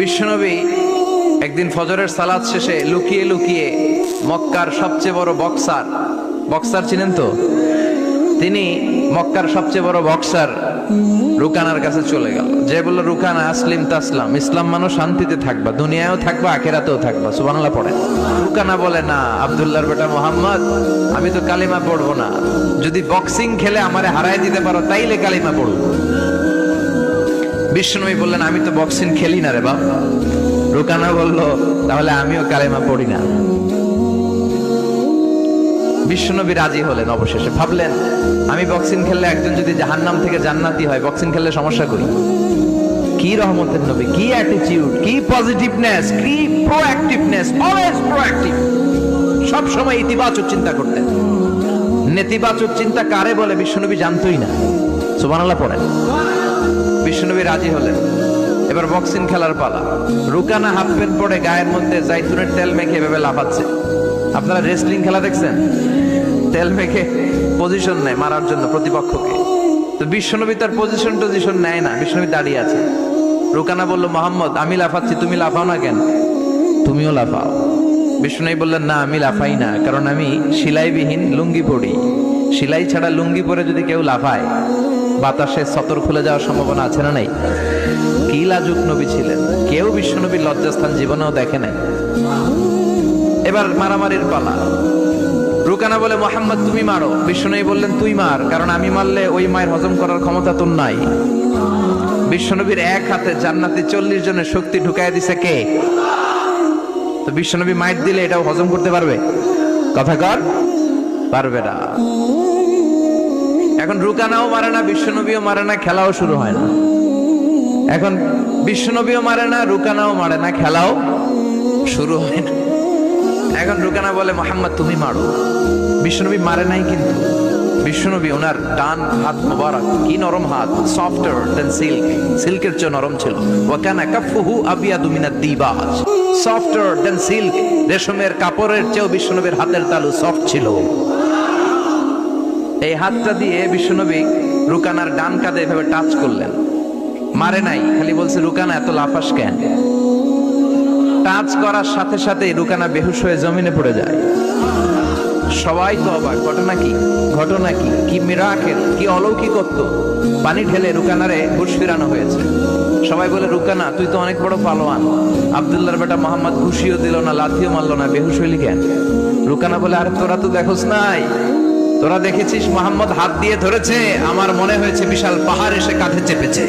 বিশ্বনবী একদিন ফজরের সালাত শেষে লুকিয়ে লুকিয়ে মক্কার সবচেয়ে বড় বক্সার চিনেন তো, তিনি মক্কার সবচেয়ে বড় বক্সার রুকানার কাছে চলে গেল। যে বলল, রুকানা আসলিম তাসলাম, ইসলাম মানো শান্তিতে থাকবা, দুনিয়ায়ও থাকবা আখিরাতেও থাকবা। সুবহানাল্লাহ পড়েন। রুকানা বলে, না আব্দুল্লাহর বেটা মোহাম্মদ, আমি তো কালিমা পড়বো না, যদি বক্সিং খেলে আমারে হারায় দিতে পারো তাইলে কালিমা পড়ব। বিশ্বনবী বললেন, আমি তো বক্সিং খেলি না রে বাপ। রুকানা বলল, তাহলে আমিও কালেমা পড়ি না। বিশ্বনবী রাজি হলেন। অবশেষে ভাবলেন, আমি বক্সিং খেললে একজন যদি জাহান্নাম থেকে জান্নাতি হয়, বক্সিং খেললে সমস্যা করি। কি রহমতের নবী, কি অ্যাটিটিউড, কি পজিটিভনেস, কি প্রোঅ্যাক্টিভনেস, অলওয়েজ প্রোঅ্যাক্টিভ। সব সময় ইতিবাচক চিন্তা করতেন। নেতিবাচক চিন্তা কারে বলে বিশ্বনবী জানতোই না। সুবহানাল্লাহ পড়েন। বিশ্বনবী রাজি হলেন। এবার বক্সিং খেলার পালা। রুকানা হাফ প্যান্ট পরে গায়ের মধ্যে জাইতুনের তেল মেখে এভাবে লাফাচ্ছে। আপনারা রেসলিং খেলা দেখছেন? তেল মেখে পজিশন নেয় মারার জন্য প্রতিপক্ষকে। তো বিশ্বনবী তার পজিশন নেয় না, বিশ্বনবী দাঁড়িয়ে আছে। রুকানা বলল, মোহাম্মদ, আমি লাফাচ্ছি, তুমি লাফাও না কেন? তুমিও লাফাও। বিশ্বনবী বললেন, না আমি লাফাই না, কারণ আমি সেলাইবিহীন লুঙ্গি পরি। সেলাই ছাড়া লুঙ্গি পরে যদি কেউ লাফায়, বাতাসে সতর খুলে যাওয়ার সম্ভাবনা আছে না নাই? কি লাজুক নবী ছিলেন, কেউ বিশ্বনবীর লজ্জাস্থান জীবনেও দেখে নাই। এবার মারামারির পালা। রুকানা বলে, মোহাম্মদ তুমি মারো। বিশ্বনবী বললেন, তুই মার, কারণ আমি মারলে ওই মায়ের হজম করার ক্ষমতা তোর নাই। বিশ্বনবীর এক হাতে জান্নাতি 40 জনের শক্তি ঢুকায় দিছে কে? তো বিশ্বনবী মাইর দিলে এটাও হজম করতে পারবে? কথা কর, পারবে না। এখন রুকানাও মারে না, বিশ্বনবীও মারে না, খেলাও শুরু হয় না। এখন বিশ্বনবীও মারে না, রুকানাও মারে না, খেলাও শুরু হয় না। এখন রুকানা বলে, মোহাম্মদ তুমি মারো। বিশ্বনবী মারে নাই, কিন্তু বিশ্বনবী ওনার ডান হাত মোবারক, কি নরম হাত, সফটার দেন সিল্ক, সিল্কের চেয়ে নরম ছিল। ওয়াকানা কাফুহু আবিয়াদু মিনাদ দিবাজ, সফটার দেন সিল্ক, রেশমের কাপড়ের চেয়েও বিশ্বনবীর হাতের তালু সফট ছিল। এই হাতটা দিয়ে বিশ্বনবী রুকানার ডান কাঁধে এভাবে টাচ করলেন। মারে নাই, খালি বলছে, রুকানা এত লাফাস কেন? টাচ করার সাথে সাথে রুকানা বেহুশ হয়ে জমিনে পড়ে যায়। সবাই তো অবাক, ঘটনা কি? কি মিরাকেল, কি অলৌকিকত্ব! পানি ঢেলে রুকানারে হুঁশ ফিরানো হয়েছে। সবাই বলে, রুকানা তুই তো অনেক বড় পালোয়ান, আব্দুল্লাহর বেটা মোহাম্মদ ঘুষিও দিল না, লাথিও মারলো না, বেহুশ হইলি কেন? রুকানা বলে, আরে তোরা তো দেখোস নাই, তোরা দেখেছিস মোহাম্মদ হাত দিয়ে ধরেছে, আমার মনে হয়েছে বিশাল পাহাড় এসে কাঁধে চেপেছে।